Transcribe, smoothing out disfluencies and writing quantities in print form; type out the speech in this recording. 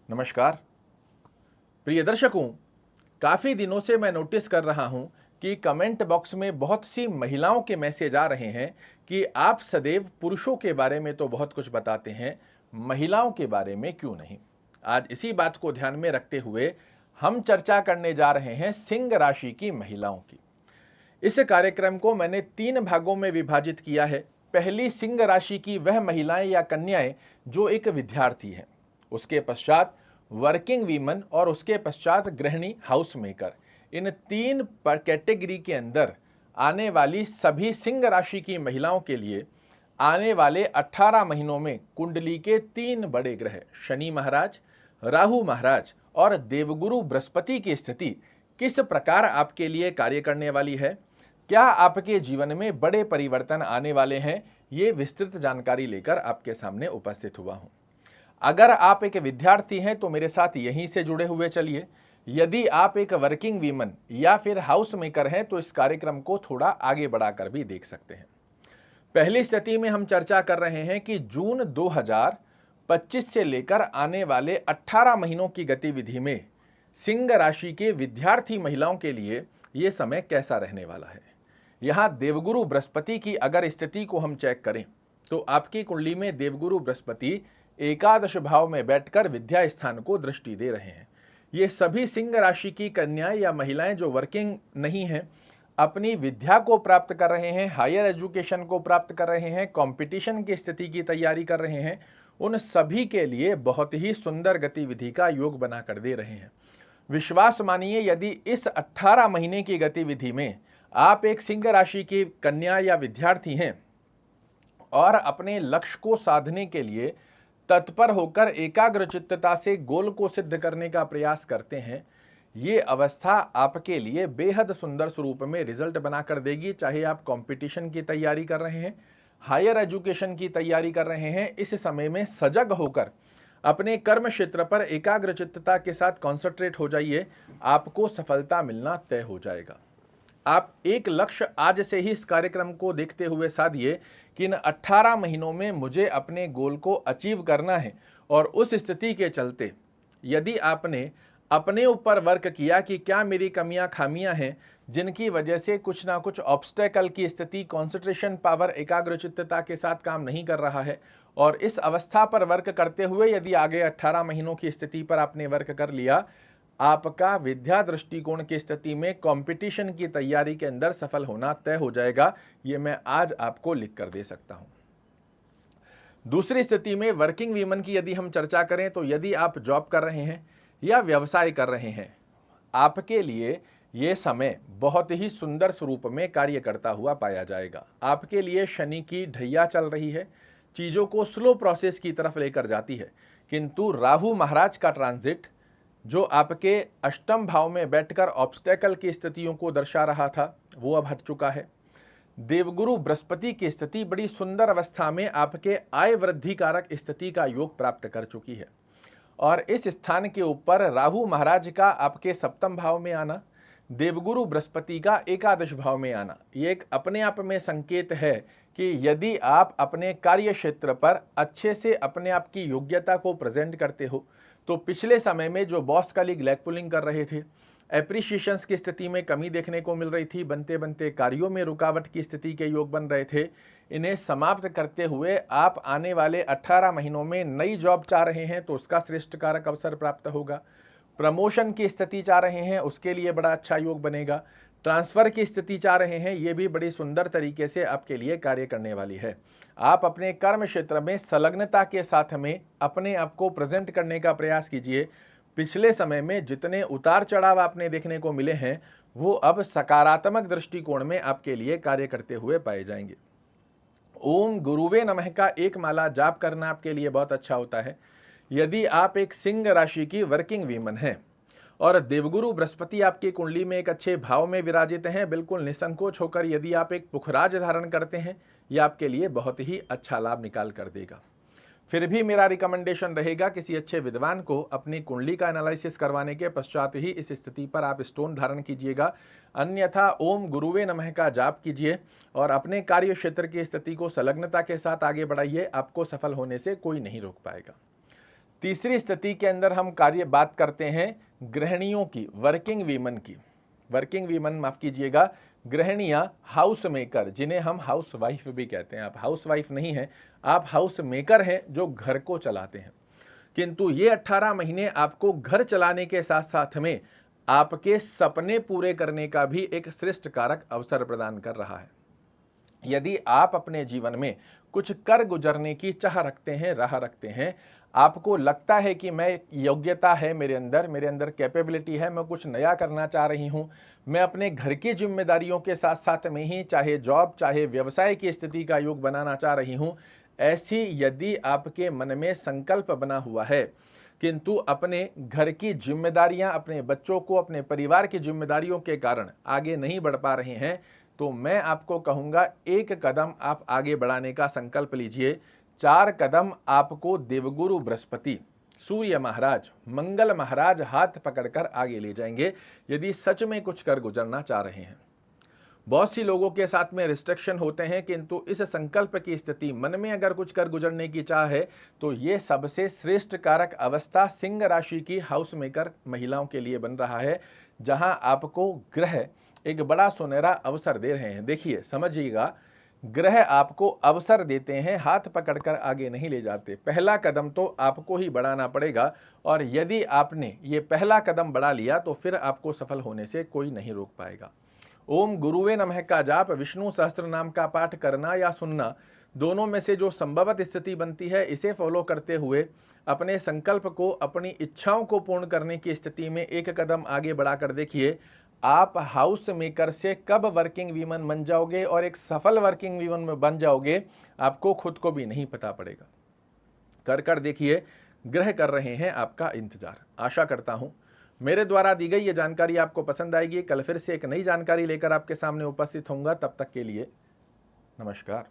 नमस्कार प्रिय दर्शकों, काफ़ी दिनों से मैं नोटिस कर रहा हूं कि कमेंट बॉक्स में बहुत सी महिलाओं के मैसेज आ रहे हैं कि आप सदैव पुरुषों के बारे में तो बहुत कुछ बताते हैं, महिलाओं के बारे में क्यों नहीं। आज इसी बात को ध्यान में रखते हुए हम चर्चा करने जा रहे हैं सिंह राशि की महिलाओं की। इस कार्यक्रम को मैंने 3 भागों में विभाजित किया है। पहली सिंह राशि की वह महिलाएं या कन्याएं जो एक विद्यार्थी हैं, उसके पश्चात वर्किंग वीमन और उसके पश्चात गृहिणी हाउस मेकर। इन 3 कैटेगरी के अंदर आने वाली सभी सिंह राशि की महिलाओं के लिए आने वाले 18 महीनों में कुंडली के 3 बड़े ग्रह शनि महाराज, राहु महाराज और देवगुरु बृहस्पति की स्थिति किस प्रकार आपके लिए कार्य करने वाली है, क्या आपके जीवन में बड़े परिवर्तन आने वाले हैं, ये विस्तृत जानकारी लेकर आपके सामने उपस्थित हुआ हूं। अगर आप एक विद्यार्थी हैं तो मेरे साथ यहीं से जुड़े हुए चलिए। यदि आप एक वर्किंग वीमन या फिर हाउस मेकर हैं तो इस कार्यक्रम को थोड़ा आगे बढ़ाकर भी देख सकते हैं। पहली स्थिति में हम चर्चा कर रहे हैं कि जून 2025 से लेकर आने वाले 18 महीनों की गतिविधि में सिंह राशि के विद्यार्थी महिलाओं के लिए यह समय कैसा रहने वाला है। यहां देवगुरु बृहस्पति की अगर स्थिति को हम चेक करें तो आपकी कुंडली में देवगुरु बृहस्पति एकादश भाव में बैठकर विद्या स्थान को दृष्टि दे रहे हैं। ये सभी सिंह राशि की कन्याएं या महिलाएं जो वर्किंग नहीं हैं, अपनी विद्या को प्राप्त कर रहे हैं, हायर एजुकेशन को प्राप्त कर रहे हैं, कंपटीशन की स्थिति की तैयारी कर रहे हैं, उन सभी के लिए बहुत ही सुंदर गतिविधि का योग बनाकर दे रहे हैं। विश्वास मानिए, यदि इस 18 महीने की गतिविधि में आप एक सिंह राशि की कन्या या विद्यार्थी हैं और अपने लक्ष्य को साधने के लिए तत्पर होकर एकाग्रचित्तता से गोल को सिद्ध करने का प्रयास करते हैं, ये अवस्था आपके लिए बेहद सुंदर स्वरूप में रिजल्ट बनाकर देगी। चाहे आप कंपटीशन की तैयारी कर रहे हैं, हायर एजुकेशन की तैयारी कर रहे हैं, इस समय में सजग होकर अपने कर्म क्षेत्र पर एकाग्रचित्तता के साथ कॉन्सेंट्रेट हो जाइए, आपको सफलता मिलना तय हो जाएगा। आप एक लक्ष्य आज से ही इस कार्यक्रम को देखते हुए साधिए कि इन 18 महीनों में मुझे अपने गोल को अचीव करना है। और उस स्थिति के चलते यदि आपने अपने ऊपर वर्क किया कि क्या मेरी कमियां खामियां हैं जिनकी वजह से कुछ ना कुछ ऑब्स्टेकल की स्थिति, कॉन्सेंट्रेशन पावर, एकाग्रचित्तता के साथ काम नहीं कर रहा है, और इस अवस्था पर वर्क करते हुए यदि आगे 18 महीनों की स्थिति पर आपने वर्क कर लिया, आपका विद्या दृष्टिकोण की स्थिति में कंपटीशन की तैयारी के अंदर सफल होना तय हो जाएगा। ये मैं आज आपको लिख कर दे सकता हूं। दूसरी स्थिति में वर्किंग वीमन की यदि हम चर्चा करें तो यदि आप जॉब कर रहे हैं या व्यवसाय कर रहे हैं, आपके लिए ये समय बहुत ही सुंदर स्वरूप में कार्य करता हुआ पाया जाएगा। आपके लिए शनि की ढैया चल रही है, चीज़ों को स्लो प्रोसेस की तरफ लेकर जाती है, किंतु राहु महाराज का ट्रांजिट जो आपके अष्टम भाव में बैठकर ऑब्स्टेकल की स्थितियों को दर्शा रहा था, वो अब हट चुका है। देवगुरु बृहस्पति की स्थिति बड़ी सुंदर अवस्था में आपके आय वृद्धि कारक स्थिति का योग प्राप्त कर चुकी है, और इस स्थान के ऊपर राहु महाराज का आपके सप्तम भाव में आना, देवगुरु बृहस्पति का एकादश भाव में आना, ये एक अपने आप में संकेत है कि यदि आप अपने कार्य क्षेत्र पर अच्छे से अपने आप की योग्यता को प्रेजेंट करते हो तो पिछले समय में जो बॉस कलीग लैग पुलिंग कर रहे थे, एप्रिशिएशंस की स्थिति में कमी देखने को मिल रही थी, बनते बनते कार्यों में रुकावट की स्थिति के योग बन रहे थे, इन्हें समाप्त करते हुए आप आने वाले 18 महीनों में नई जॉब चाह रहे हैं तो उसका श्रेष्ठ कारक अवसर प्राप्त होगा। प्रमोशन की स्थिति चाह रहे हैं, उसके लिए बड़ा अच्छा योग बनेगा। ट्रांसफ़र की स्थिति चाह रहे हैं, ये भी बड़ी सुंदर तरीके से आपके लिए कार्य करने वाली है। आप अपने कर्म क्षेत्र में संलग्नता के साथ में अपने आप को प्रेजेंट करने का प्रयास कीजिए। पिछले समय में जितने उतार चढ़ाव आपने देखने को मिले हैं, वो अब सकारात्मक दृष्टिकोण में आपके लिए कार्य करते हुए पाए जाएंगे। ओम गुरुवे नमः का एक माला जाप करना आपके लिए बहुत अच्छा होता है। यदि आप एक सिंह राशि की वर्किंग वीमन हैं और देवगुरु बृहस्पति आपकी कुंडली में एक अच्छे भाव में विराजित हैं, बिल्कुल निसंकोच होकर यदि आप एक पुखराज धारण करते हैं, यह आपके लिए बहुत ही अच्छा लाभ निकाल कर देगा। फिर भी मेरा रिकमेंडेशन रहेगा किसी अच्छे विद्वान को अपनी कुंडली का एनालिसिस करवाने के पश्चात ही इस स्थिति पर आप स्टोन धारण कीजिएगा, अन्यथा ओम गुरुवे नमः का जाप कीजिए और अपने कार्य क्षेत्र की स्थिति को संलग्नता के साथ आगे बढ़ाइए। आपको सफल होने से कोई नहीं रोक पाएगा। तीसरी स्थिति के अंदर हम बात करते हैं गृहिणियों की, वर्किंग वीमन की। वर्किंग वीमन, माफ कीजिएगा, गृहिणियां, हाउस मेकर, जिन्हें हम हाउस वाइफ भी कहते हैं। आप हाउस वाइफ नहीं हैं, आप हाउस मेकर हैं जो घर को चलाते हैं। किंतु ये 18 महीने आपको घर चलाने के साथ साथ में आपके सपने पूरे करने का भी एक श्रेष्ठ कारक अवसर प्रदान कर रहा है। यदि आप अपने जीवन में कुछ कर गुजरने की चाह रखते हैं, राह रखते हैं, आपको लगता है कि मैं योग्यता है मेरे अंदर कैपेबिलिटी है, मैं कुछ नया करना चाह रही हूं, मैं अपने घर की जिम्मेदारियों के साथ साथ में ही चाहे जॉब चाहे व्यवसाय की स्थिति का योग बनाना चाह रही हूं, ऐसी यदि आपके मन में संकल्प बना हुआ है, किंतु अपने घर की जिम्मेदारियां, अपने बच्चों को, अपने परिवार की जिम्मेदारियों के कारण आगे नहीं बढ़ पा रहे हैं, तो मैं आपको कहूंगा एक कदम आप आगे बढ़ाने का संकल्प लीजिए। 4 कदम आपको देवगुरु बृहस्पति, सूर्य महाराज, मंगल महाराज हाथ पकड़कर आगे ले जाएंगे यदि सच में कुछ कर गुजरना चाह रहे हैं। बहुत सी लोगों के साथ में रिस्ट्रिक्शन होते हैं, किंतु इस संकल्प की स्थिति, मन में अगर कुछ कर गुजरने की चाह है, तो ये सबसे श्रेष्ठ कारक अवस्था सिंह राशि की हाउस मेकर महिलाओं के लिए बन रहा है, जहां आपको ग्रह एक बड़ा सुनहरा अवसर दे रहे हैं। देखिए, समझिएगा, ग्रह आपको अवसर देते हैं, हाथ पकड़कर आगे नहीं ले जाते। पहला कदम तो आपको ही बढ़ाना पड़ेगा, और यदि आपने ये पहला कदम बढ़ा लिया तो फिर आपको सफल होने से कोई नहीं रोक पाएगा। ओम गुरुवे नमः का जाप, विष्णु सहस्त्र नाम का पाठ करना या सुनना, दोनों में से जो संभवत स्थिति बनती है, इसे फॉलो करते हुए अपने संकल्प को, अपनी इच्छाओं को पूर्ण करने की स्थिति में एक कदम आगे बढ़ाकर देखिए। आप हाउस मेकर से कब वर्किंग वीमन बन जाओगे और एक सफल वर्किंग वीमन में बन जाओगे, आपको खुद को भी नहीं पता पड़ेगा। कर देखिए, ग्रह कर रहे हैं आपका इंतजार। आशा करता हूं मेरे द्वारा दी गई ये जानकारी आपको पसंद आएगी। कल फिर से एक नई जानकारी लेकर आपके सामने उपस्थित होऊंगा। तब तक के लिए नमस्कार।